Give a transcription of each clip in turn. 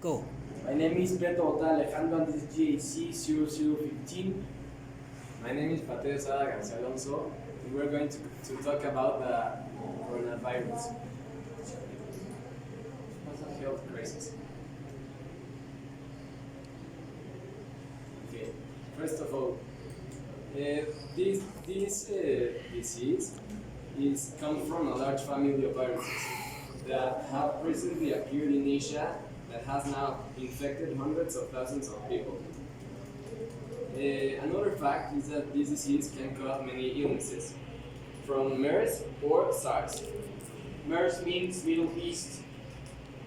Go. My name is Beto Ota Alejandro and this is GAC 0015. My name is Pateo Sada Garcia Alonso, and we're going to talk about the coronavirus. What's a health crisis? Okay, first of all, this disease is come from a large family of viruses that have recently appeared in Asia that has now infected hundreds of thousands of people. Another fact is that this disease can cause many illnesses, from MERS or SARS. MERS means Middle East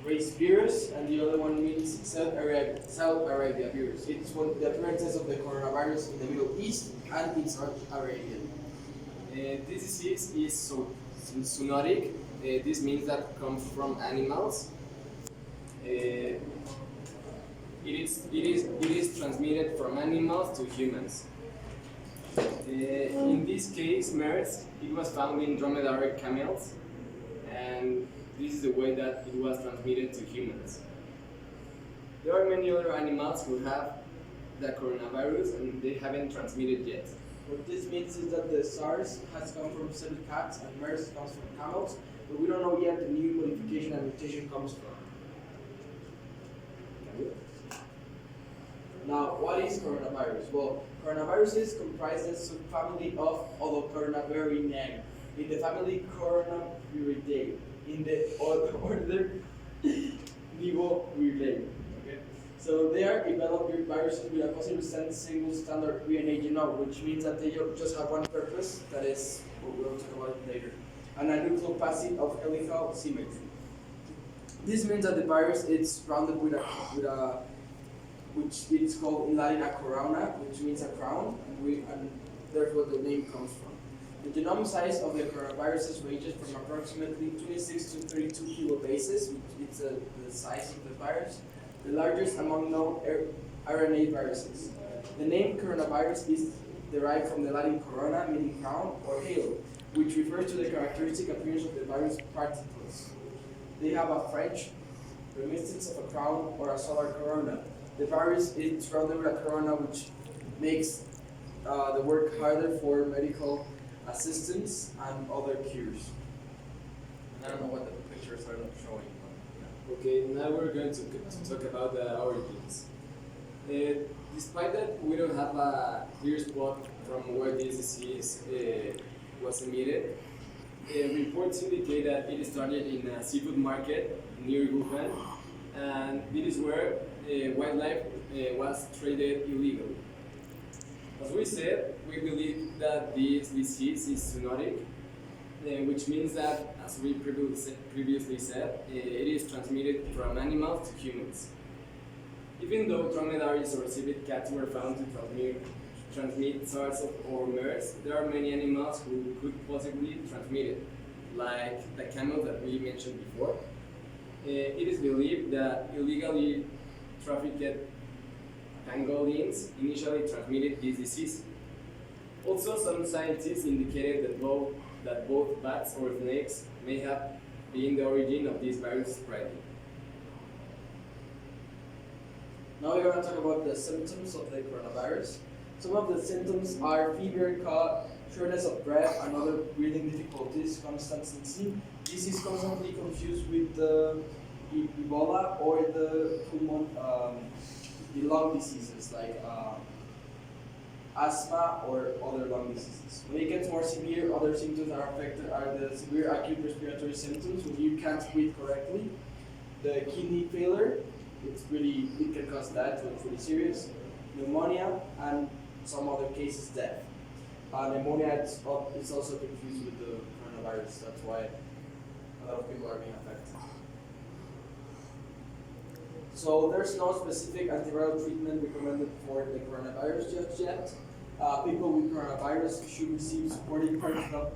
race virus, and the other one means South Arabia virus. It's one the appearances of the coronavirus in the Middle East and in South Arabia. This disease is zoonotic. This means that comes from animals. It is transmitted from animals to humans. In this case, MERS, it was found in dromedary camels, and this is the way that it was transmitted to humans. There are many other animals who have the coronavirus and they haven't transmitted yet. What this means is that the SARS has come from city cats and MERS comes from camels, but we don't know yet the new modification and mutation comes from. Now, what is coronavirus? Well, coronaviruses comprise a subfamily of Odocoronaviridae in the family Coronaviridae in the order Nivoviridae. Okay? So they are developed viruses with a possibly single standard RNA genome, which means that they just have one purpose, that is what we'll talk about later, and a nucleopacid of helical symmetry. This means that the virus is surrounded with a which is called in Latin a corona, which means a crown, and therefore the name comes from. The genome size of the coronaviruses ranges from approximately 26 to 32 kilobases, which is the size of the virus, the largest among known RNA viruses. The name coronavirus is derived from the Latin corona, meaning crown, or halo, which refers to the characteristic appearance of the virus particles. They have a French reminiscence of a crown or a solar corona. The virus is surrounded with a corona, which makes the work harder for medical assistance and other cures. I don't know what the pictures are showing. Okay, now we're going to talk about the origins. Despite that we don't have a clear spot from where this disease was emitted, reports indicate that it started in a seafood market near Wuhan, and this is where wildlife was traded illegally. As we said, we believe that this disease is zoonotic, which means that, as we previously said, it is transmitted from animals to humans. Even though dromedaries or civet cats were found to transmit SARS or MERS, there are many animals who could possibly transmit it, like the camel that we mentioned before. It is believed that illegally trafficked pangolins initially transmitted this disease. Also, some scientists indicated that both bats or snakes may have been the origin of this virus spreading. Now we're going to talk about the symptoms of the coronavirus. Some of the symptoms are fever, cough, shortness of breath, and other breathing difficulties, constant sneezing. This is constantly confused with the Ebola or the the lung diseases like asthma or other lung diseases. When it gets more severe, other symptoms that are affected are the severe acute respiratory symptoms when you can't breathe correctly, the kidney failure, it can cause death, so it's really serious, pneumonia, and some other cases death. Pneumonia is also confused with the coronavirus, that's why a lot of people are being affected. So there's no specific antiviral treatment recommended for the coronavirus just yet. People with coronavirus should receive supporting care to help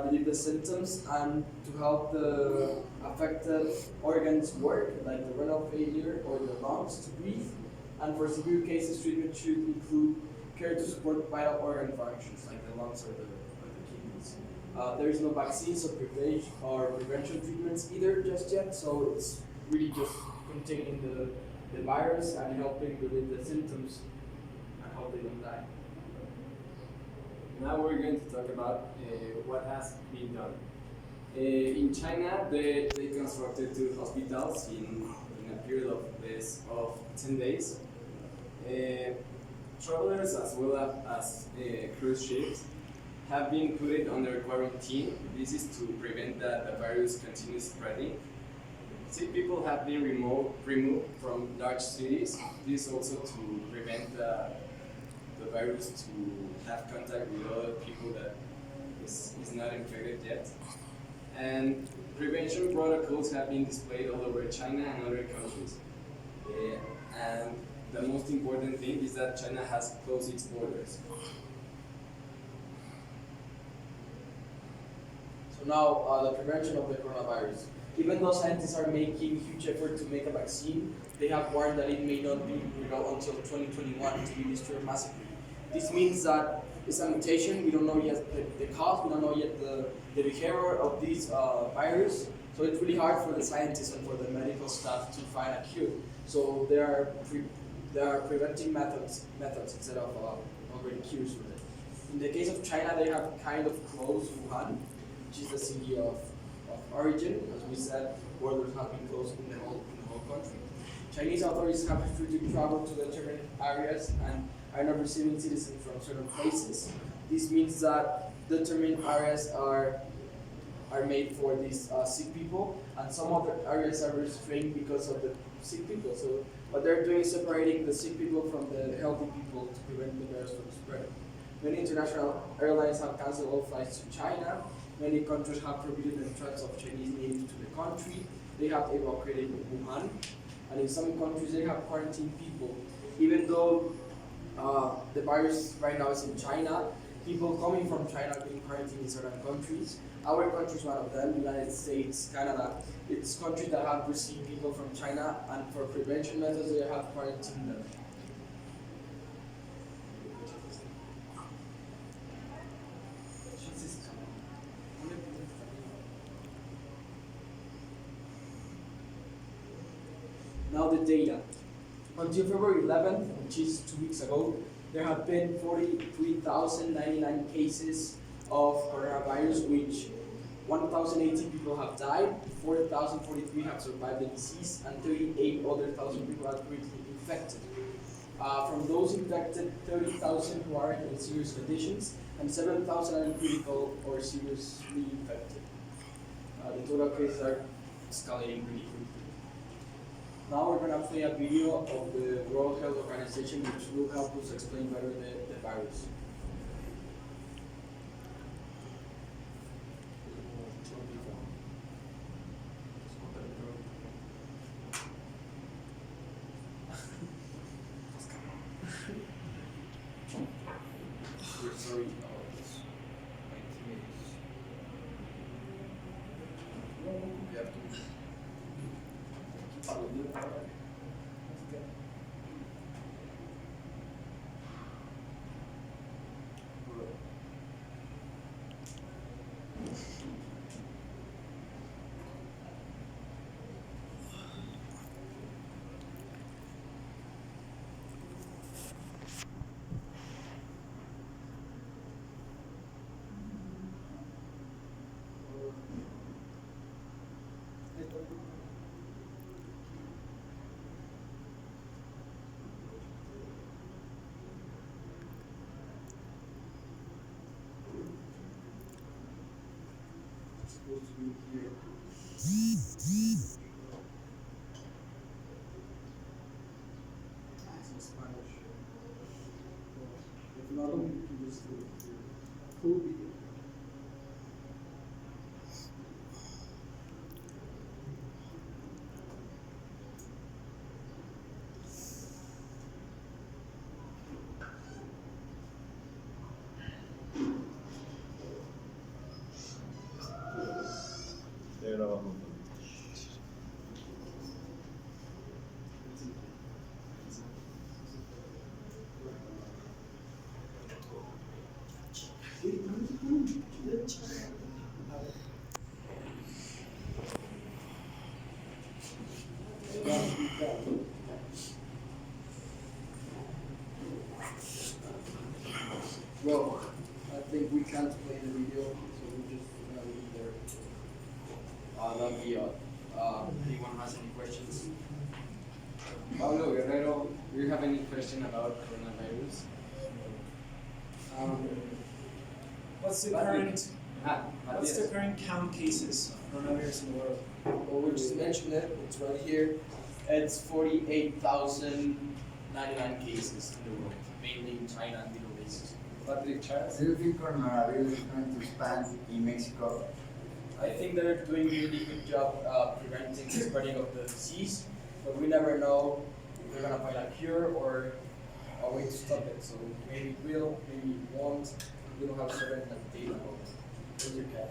relieve the symptoms and to help the affected organs work, like the renal failure or the lungs to breathe. And for severe cases, treatment should include care to support vital organ functions, like the lungs or the kidneys. There is no vaccines or prevention treatments either just yet, so it's really just containing the virus and helping with the symptoms and how they don't die. Now we're going to talk about what has been done. In China, they constructed two hospitals in a period of less of 10 days. Travelers as well as cruise ships have been put under quarantine. This is to prevent that the virus continues spreading. Sick people have been removed from large cities. This also to prevent the virus to have contact with other people that is not infected yet. And prevention protocols have been displayed all over China and other countries. And the most important thing is that China has closed its borders. So now the prevention of the coronavirus. Even though scientists are making huge effort to make a vaccine, they have warned that it may not be until 2021 to be distributed massively. This means that it's a mutation. We don't know yet the cause. We don't know yet the behavior of this virus. So it's really hard for the scientists and for the medical staff to find a cure. So there are preventing methods instead of already cures for it. In the case of China, they have kind of closed Wuhan, which is the city of origin. As we said, borders have been closed in the whole country. Chinese authorities have restricted travel to determined areas and are not receiving citizens from certain places. This means that determined areas are made for these sick people, and some other areas are restrained because of the sick people. So what they're doing is separating the sick people from the healthy people to prevent the virus from spreading. Many international airlines have canceled all flights to China. Many countries have prohibited the entrance of Chinese natives to the country. They have evacuated Wuhan, and in some countries they have quarantined people. Even though the virus right now is in China, people coming from China are being quarantined in certain countries. Our country is one of them, United States, Canada. It's countries that have received people from China, and for prevention methods they have quarantined them. Now the data. Until February 11th, which is 2 weeks ago, there have been 43,099 cases of coronavirus, which 1,018 people have died, 4,043 have survived the disease, and 38,000 people are critically infected. From those infected, 30,000 who are in serious conditions, and 7,000 are critical or seriously infected. The total cases are escalating really quickly. Now we're going to play a video of the World Health Organization, which will help us explain better the virus. We're sorry. My teammates. You have to. Supposed to be here. It's in Spanish. If not, we can just do it. Full video. Well, I think we can't play the video, so we're just gonna leave it there. That'll be anyone has any questions? Pablo Guerrero, do you have any question about coronavirus? What's the Patrick. current what's Matías. the current count cases of coronavirus in the world? Well, we just mentioned it, it's right here. It's 48,099 cases in the world, mainly in China and Middle East. Patrick Charles? Do you think coronavirus is going to expand in Mexico? I think they're doing a really good job preventing the spreading of the disease, but we never know if they're gonna find a cure or a way to stop it. So maybe it will, maybe it won't. We don't have certain data. Where's your cat?